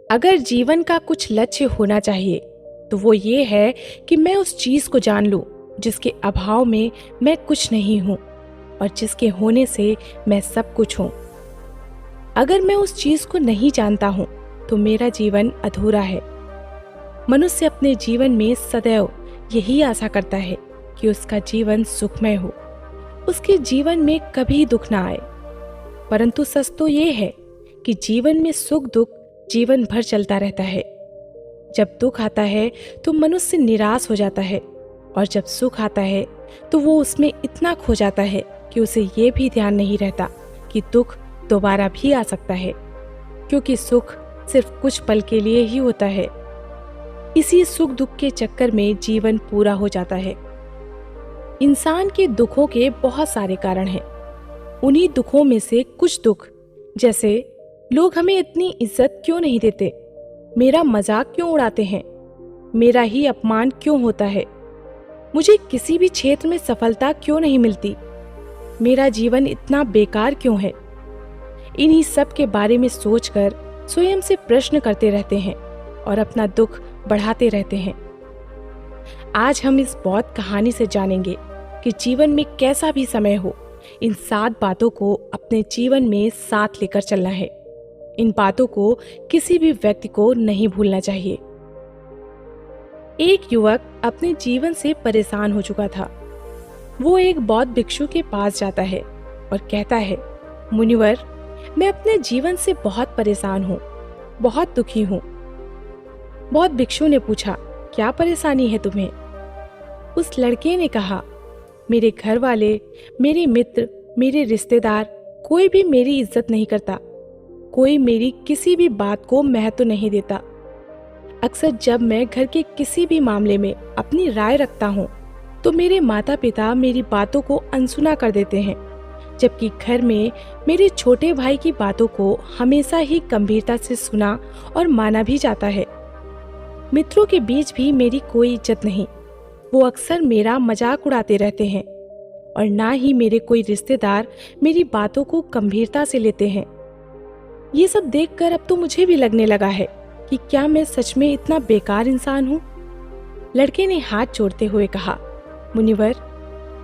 अगर जीवन का कुछ लक्ष्य होना चाहिए तो वो ये है कि मैं उस चीज को जान लूं जिसके अभाव में मैं कुछ नहीं हूं और जिसके होने से मैं सब कुछ हूं। अगर मैं उस चीज को नहीं जानता हूं तो मेरा जीवन अधूरा है। मनुष्य अपने जीवन में सदैव यही आशा करता है कि उसका जीवन सुखमय हो, उसके जीवन में कभी दुख ना आए। परंतु सच तो ये है कि जीवन में सुख दुख जीवन भर चलता रहता है। जब दुख आता है तो मनुष्य निराश हो जाता है और जब सुख आता है तो वो उसमें इतना खो जाता है कि उसे ये भी ध्यान नहीं रहता कि दुख दोबारा भी आ सकता है, क्योंकि सुख सिर्फ कुछ पल के लिए ही होता है। इसी सुख दुख के चक्कर में जीवन पूरा हो जाता है। इंसान के दुखों के बहुत सारे कारण हैं। उन्हीं दुखों में से कुछ दुख, जैसे लोग हमें इतनी इज्जत क्यों नहीं देते, मेरा मजाक क्यों उड़ाते हैं, मेरा ही अपमान क्यों होता है, मुझे किसी भी क्षेत्र में सफलता क्यों नहीं मिलती, मेरा जीवन इतना बेकार क्यों है। इन्हीं सब के बारे में सोचकर स्वयं से प्रश्न करते रहते हैं और अपना दुख बढ़ाते रहते हैं। आज हम इस बौद्ध कहानी से जानेंगे कि जीवन में कैसा भी समय हो, इन 7 बातों को अपने जीवन में साथ लेकर चलना है। इन बातों को किसी भी व्यक्ति को नहीं भूलना चाहिए। एक युवक अपने जीवन से परेशान हो चुका था। वो एक बौद्ध भिक्षु के पास जाता है और कहता है, मुनिवर, मैं अपने जीवन से बहुत परेशान हूँ, बहुत दुखी हूँ। बौद्ध भिक्षु ने पूछा, क्या परेशानी है तुम्हें? उस लड़के ने कहा, मेरे घर वाले, मेरे मित्र, मेरे रिश्तेदार, कोई भी मेरी इज्जत नहीं करता, कोई मेरी किसी भी बात को महत्व नहीं देता। अक्सर जब मैं घर के किसी भी मामले में अपनी राय रखता हूँ तो मेरे माता पिता मेरी बातों को अनसुना कर देते हैं, जबकि घर में मेरे छोटे भाई की बातों को हमेशा ही गंभीरता से सुना और माना भी जाता है। मित्रों के बीच भी मेरी कोई इज्जत नहीं, वो अक्सर मेरा मजाक उड़ाते रहते हैं और ना ही मेरे कोई रिश्तेदार मेरी बातों को गंभीरता से लेते हैं। ये सब देखकर अब तो मुझे भी लगने लगा है कि क्या मैं सच में इतना बेकार इंसान हूँ। लड़के ने हाथ जोड़ते हुए कहा, मुनिवर,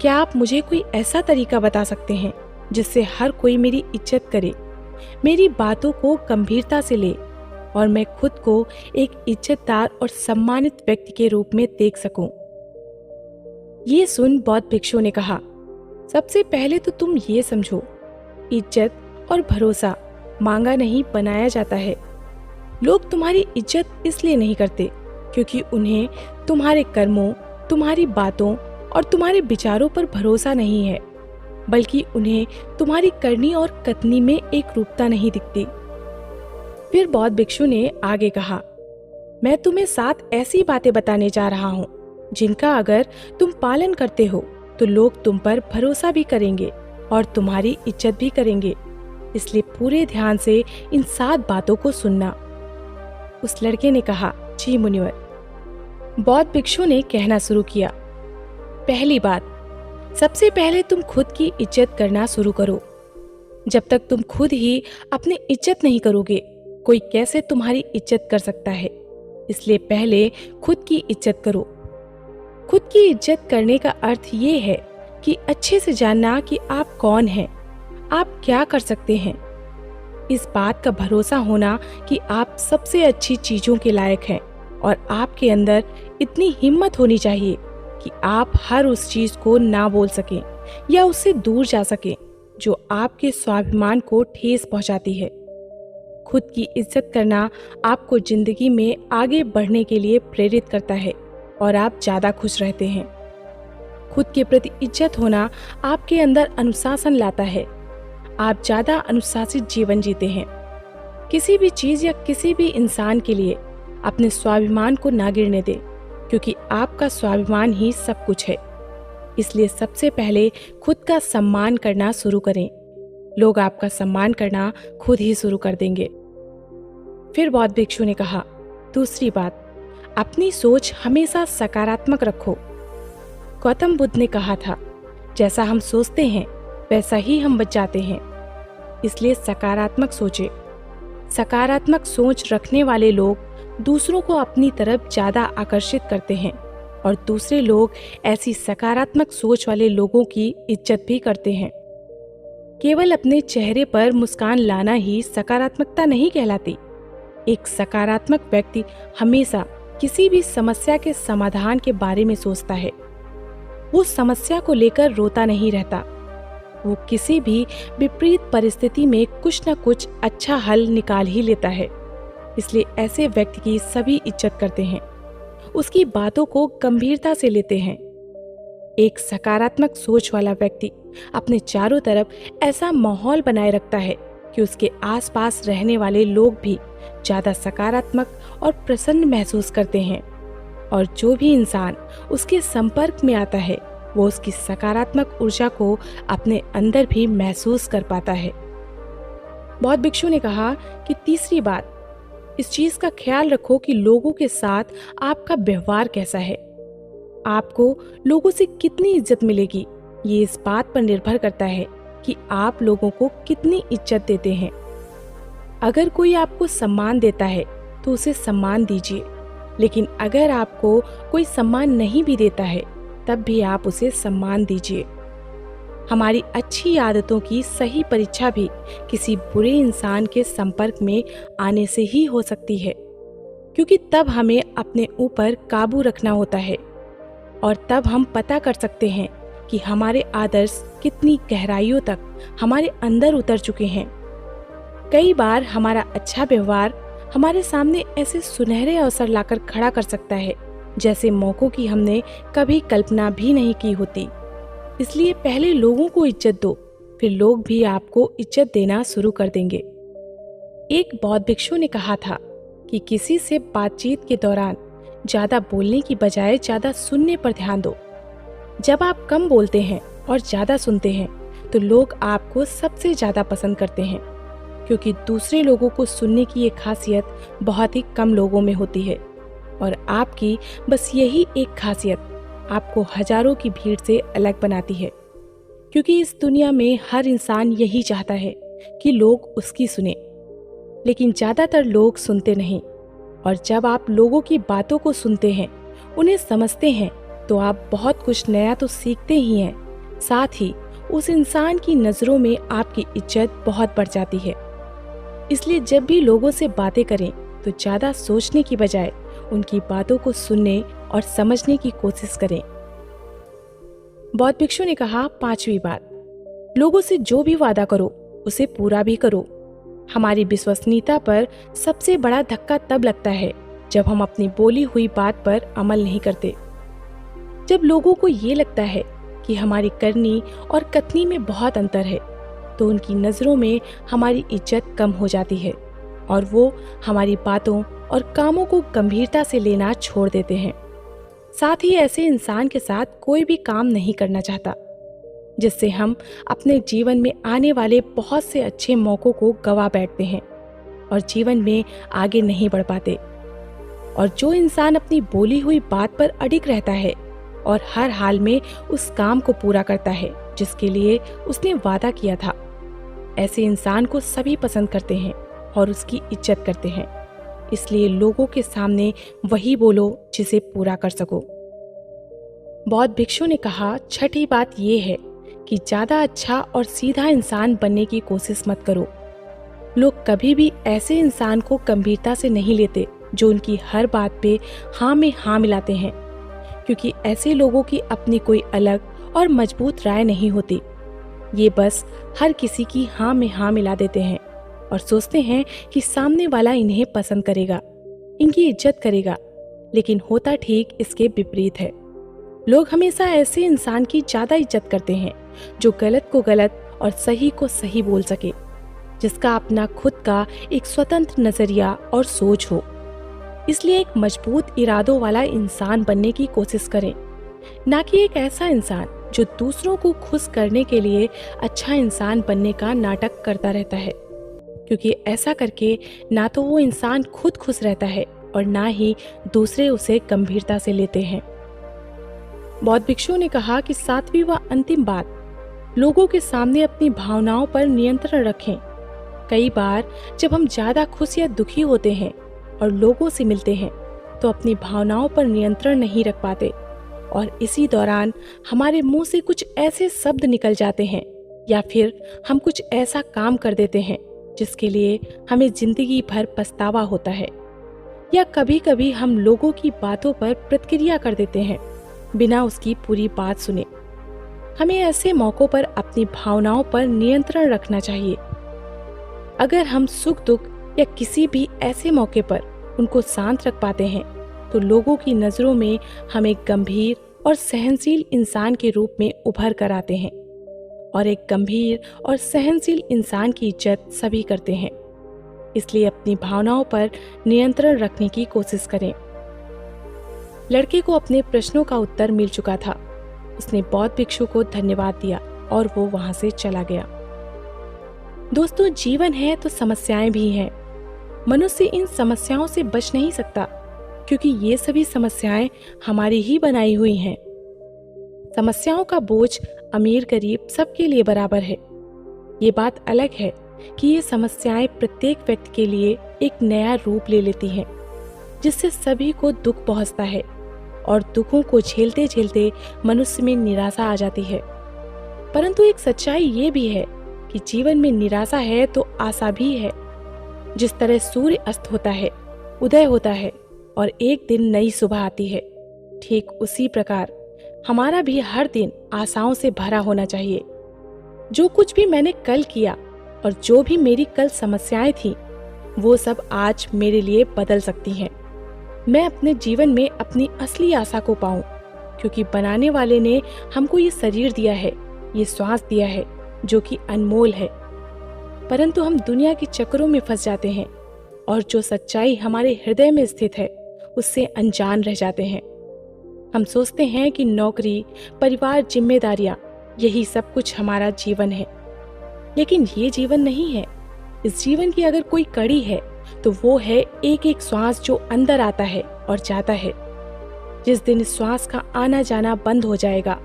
क्या आप मुझे कोई ऐसा तरीका बता सकते हैं जिससे हर कोई मेरी इज्जत करे, मेरी बातों को गंभीरता से ले और मैं खुद को एक इज्जतदार और सम्मानित व्यक्ति के रूप में देख सकूं। ये सुन बौद्ध भिक्षु ने कहा, सबसे पहले तो तुम ये समझो, इज्जत और भरोसा मांगा नहीं बनाया जाता है। लोग तुम्हारी इज्जत इसलिए नहीं करते क्योंकि उन्हें तुम्हारे कर्मों, तुम्हारी बातों और तुम्हारे विचारों पर भरोसा नहीं है, बल्कि उन्हें तुम्हारी करनी और कथनी में एक रूपता नहीं दिखती। फिर बौद्ध भिक्षु ने आगे कहा, मैं तुम्हें 7 ऐसी बातें बताने जा रहा हूँ जिनका अगर तुम पालन करते हो तो लोग तुम पर भरोसा भी करेंगे और तुम्हारी इज्जत भी करेंगे। इसलिए पूरे ध्यान से इन 7 बातों को सुनना। उस लड़के ने कहा, जी मुनिवर। बौद्ध भिक्षु ने कहना शुरू किया, पहली बात, सबसे पहले तुम खुद की इज्जत करना शुरू करो। जब तक तुम खुद ही अपनी इज्जत नहीं करोगे, कोई कैसे तुम्हारी इज्जत कर सकता है। इसलिए पहले खुद की इज्जत करो। खुद की इज्जत करने का अर्थ ये है कि अच्छे से जानना कि आप कौन हैं, आप क्या कर सकते हैं। इस बात का भरोसा होना कि आप सबसे अच्छी चीजों के लायक हैं और आपके अंदर इतनी हिम्मत होनी चाहिए कि आप हर उस चीज को ना बोल सकें या उससे दूर जा सकें जो आपके स्वाभिमान को ठेस पहुंचाती है। खुद की इज्जत करना आपको जिंदगी में आगे बढ़ने के लिए प्रेरित करता है और आप ज्यादा खुश रहते हैं। खुद के प्रति इज्जत होना आपके अंदर अनुशासन लाता है। आप ज्यादा अनुशासित जीवन जीते हैं। किसी भी चीज या किसी भी इंसान के लिए अपने स्वाभिमान को ना गिरने दें, क्योंकि आपका स्वाभिमान ही सब कुछ है। इसलिए सबसे पहले खुद का सम्मान करना शुरू करें। लोग आपका सम्मान करना खुद ही शुरू कर देंगे। फिर बौद्ध भिक्षु ने कहा, दूसरी बात, अपनी सोच हमेशा सकारात्मक रखो। गौतम बुद्ध ने कहा था, जैसा हम सोचते हैं वैसा ही हम बच जाते हैं। इसलिए सकारात्मक सोचें। सकारात्मक सोच रखने वाले लोग दूसरों को अपनी तरफ ज्यादा आकर्षित करते हैं और दूसरे लोग ऐसी सकारात्मक सोच वाले लोगों की इज्जत भी करते हैं। केवल अपने चेहरे पर मुस्कान लाना ही सकारात्मकता नहीं कहलाती। एक सकारात्मक व्यक्ति हमेशा किसी भी समस्या के समाधान के बारे में सोचता है। वो समस्या को लेकर रोता नहीं रहता। वो किसी भी विपरीत परिस्थिति में कुछ न कुछ अच्छा हल निकाल ही लेता है। इसलिए ऐसे व्यक्ति की सभी इज्जत करते हैं, उसकी बातों को गंभीरता से लेते हैं। एक सकारात्मक सोच वाला व्यक्ति अपने चारों तरफ ऐसा माहौल बनाए रखता है कि उसके आसपास रहने वाले लोग भी ज्यादा सकारात्मक और प्रसन्न महसूस करते हैं और जो भी इंसान उसके संपर्क में आता है वो उसकी सकारात्मक ऊर्जा को अपने अंदर भी महसूस कर पाता है। बौद्ध भिक्षु ने कहा कि तीसरी बात, इस चीज का ख्याल रखो कि लोगों के साथ आपका व्यवहार कैसा है। आपको लोगों से कितनी इज्जत मिलेगी ये इस बात पर निर्भर करता है कि आप लोगों को कितनी इज्जत देते हैं। अगर कोई आपको सम्मान देता है तो उसे सम्मान दीजिए, लेकिन अगर आपको कोई सम्मान नहीं भी देता है तब भी आप उसे सम्मान दीजिए। हमारी अच्छी आदतों की सही परीक्षा भी किसी बुरे इंसान के संपर्क में आने से ही हो सकती है, क्योंकि तब हमें अपने ऊपर काबू रखना होता है और तब हम पता कर सकते हैं कि हमारे आदर्श कितनी गहराइयों तक हमारे अंदर उतर चुके हैं। कई बार हमारा अच्छा व्यवहार हमारे सामने ऐसे सुनहरे अवसर लाकर खड़ा कर सकता है जैसे मौकों की हमने कभी कल्पना भी नहीं की होती। इसलिए पहले लोगों को इज्जत दो, फिर लोग भी आपको इज्जत देना शुरू कर देंगे। एक बौद्ध भिक्षु ने कहा था कि किसी से बातचीत के दौरान ज्यादा बोलने की बजाय ज्यादा सुनने पर ध्यान दो। जब आप कम बोलते हैं और ज्यादा सुनते हैं तो लोग आपको सबसे ज्यादा पसंद करते हैं, क्योंकि दूसरे लोगों को सुनने की ये खासियत बहुत ही कम लोगों में होती है और आपकी बस यही एक खासियत आपको हजारों की भीड़ से अलग बनाती है। क्योंकि इस दुनिया में हर इंसान यही चाहता है कि लोग उसकी सुने, लेकिन ज्यादातर लोग सुनते नहीं। और जब आप लोगों की बातों को सुनते हैं, उन्हें समझते हैं, तो आप बहुत कुछ नया तो सीखते ही हैं, साथ ही उस इंसान की नजरों में आपकी इज्जत बहुत बढ़ जाती है। इसलिए जब भी लोगों से बातें करें तो ज्यादा सोचने की बजाय उनकी बातों को सुनने और समझने की कोशिश करें। बौद्ध भिक्षु ने कहा, पांचवी बात, लोगों से जो भी वादा करो उसे पूरा भी करो। हमारी विश्वसनीयता पर सबसे बड़ा धक्का तब लगता है जब हम अपनी बोली हुई बात पर अमल नहीं करते। जब लोगों को ये लगता है कि हमारी करनी और कथनी में बहुत अंतर है, तो उनकी नजरों में हमारी इज्जत कम हो जाती है और वो हमारी बातों और कामों को गंभीरता से लेना छोड़ देते हैं। साथ ही ऐसे इंसान के साथ कोई भी काम नहीं करना चाहता, जिससे हम अपने जीवन में आने वाले बहुत से अच्छे मौकों को गवा बैठते हैं और जीवन में आगे नहीं बढ़ पाते। और जो इंसान अपनी बोली हुई बात पर अडिग रहता है और हर हाल में उस काम को पूरा करता है जिसके लिए उसने वादा किया था, ऐसे इंसान को सभी पसंद करते हैं और उसकी इज्जत करते हैं। इसलिए लोगों के सामने वही बोलो जिसे पूरा कर सको। बौद्ध भिक्षु ने कहा, छठी बात यह है कि ज्यादा अच्छा और सीधा इंसान बनने की कोशिश मत करो। लोग कभी भी ऐसे इंसान को गंभीरता से नहीं लेते जो उनकी हर बात पे हाँ में हाँ मिलाते हैं, क्योंकि ऐसे लोगों की अपनी कोई अलग और मजबूत राय नहीं होती। ये बस हर किसी की हाँ में हाँ मिला देते हैं और सोचते हैं कि सामने वाला इन्हें पसंद करेगा, इनकी इज्जत करेगा, लेकिन होता ठीक इसके विपरीत है। लोग हमेशा ऐसे इंसान की ज्यादा इज्जत करते हैं जो गलत को गलत और सही को सही बोल सके, जिसका अपना खुद का एक स्वतंत्र नजरिया और सोच हो। इसलिए एक मजबूत इरादों वाला इंसान बनने की कोशिश करें, ना कि एक ऐसा इंसान जो दूसरों को खुश करने के लिए अच्छा इंसान बनने का नाटक करता रहता है, क्योंकि ऐसा करके ना तो वो इंसान खुद खुश रहता है और ना ही दूसरे उसे गंभीरता से लेते हैं। बौद्ध भिक्षु ने कहा कि सातवीं व अंतिम बात, लोगों के सामने अपनी भावनाओं पर नियंत्रण रखें। कई बार जब हम ज्यादा खुश या दुखी होते हैं और लोगों से मिलते हैं तो अपनी भावनाओं पर नियंत्रण नहीं रख पाते और इसी दौरान हमारे मुंह से कुछ ऐसे शब्द निकल जाते हैं या फिर हम कुछ ऐसा काम कर देते हैं जिसके लिए हमें जिंदगी भर पछतावा होता है। या कभी कभी हम लोगों की बातों पर प्रतिक्रिया कर देते हैं बिना उसकी पूरी बात सुने। हमें ऐसे मौकों पर अपनी भावनाओं पर नियंत्रण रखना चाहिए। अगर हम सुख दुख या किसी भी ऐसे मौके पर उनको शांत रख पाते हैं तो लोगों की नजरों में हम एक गंभीर और सहनशील इंसान के रूप में उभर कर आते हैं और एक गंभीर और सहनशील इंसान की इज्जत सभी करते हैं। इसलिए अपनी भावनाओं पर नियंत्रण रखने की कोशिश करें। लड़के को अपने प्रश्नों का उत्तर मिल चुका था। उसने बौद्ध भिक्षु को धन्यवाद दिया और वो वहां से चला गया। दोस्तों, जीवन है तो समस्याएं भी हैं। मनुष्य इन समस्याओं से बच नहीं सकता क्योंकि ये सभी समस्याएं हमारी ही बनाई हुई हैं। समस्याओं का बोझ अमीर गरीब सबके लिए बराबर है। ये बात अलग है कि ये समस्याएं प्रत्येक व्यक्ति के लिए एक नया रूप ले लेती हैं, जिससे सभी को दुख पहुंचता है और दुखों को झेलते झेलते मनुष्य में निराशा आ जाती है। परंतु एक सच्चाई ये भी है कि जीवन में निराशा है तो आशा भी है। जिस तरह सूर्य अस्त होता है, उदय होता है और एक दिन नई सुबह आती है, ठीक उसी प्रकार हमारा भी हर दिन आशाओं से भरा होना चाहिए। जो कुछ भी मैंने कल किया और जो भी मेरी कल समस्याएं थी, वो सब आज मेरे लिए बदल सकती हैं। मैं अपने जीवन में अपनी असली आशा को पाऊं, क्योंकि बनाने वाले ने हमको ये शरीर दिया है, ये श्वास दिया है जो कि अनमोल है। परंतु हम दुनिया के चक्करों में फंस जाते हैं और जो सच्चाई हमारे हृदय में स्थित है उससे अनजान रह जाते हैं। हम सोचते हैं कि नौकरी, परिवार, जिम्मेदारियां, यही सब कुछ हमारा जीवन है, लेकिन ये जीवन नहीं है। इस जीवन की अगर कोई कड़ी है तो वो है एक एक श्वास जो अंदर आता है और जाता है। जिस दिन इस श्वास का आना जाना बंद हो जाएगा,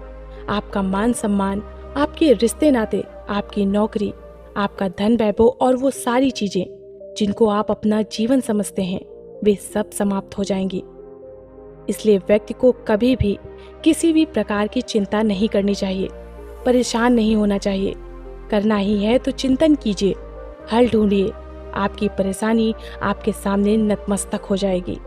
आपका मान सम्मान, आपके रिश्ते नाते, आपकी नौकरी, आपका धन वैभव और वो सारी चीजें जिनको आप अपना जीवन समझते हैं, वे सब समाप्त हो जाएंगी। इसलिए व्यक्ति को कभी भी किसी भी प्रकार की चिंता नहीं करनी चाहिए, परेशान नहीं होना चाहिए। करना ही है तो चिंतन कीजिए, हल ढूंढिए, आपकी परेशानी आपके सामने नतमस्तक हो जाएगी।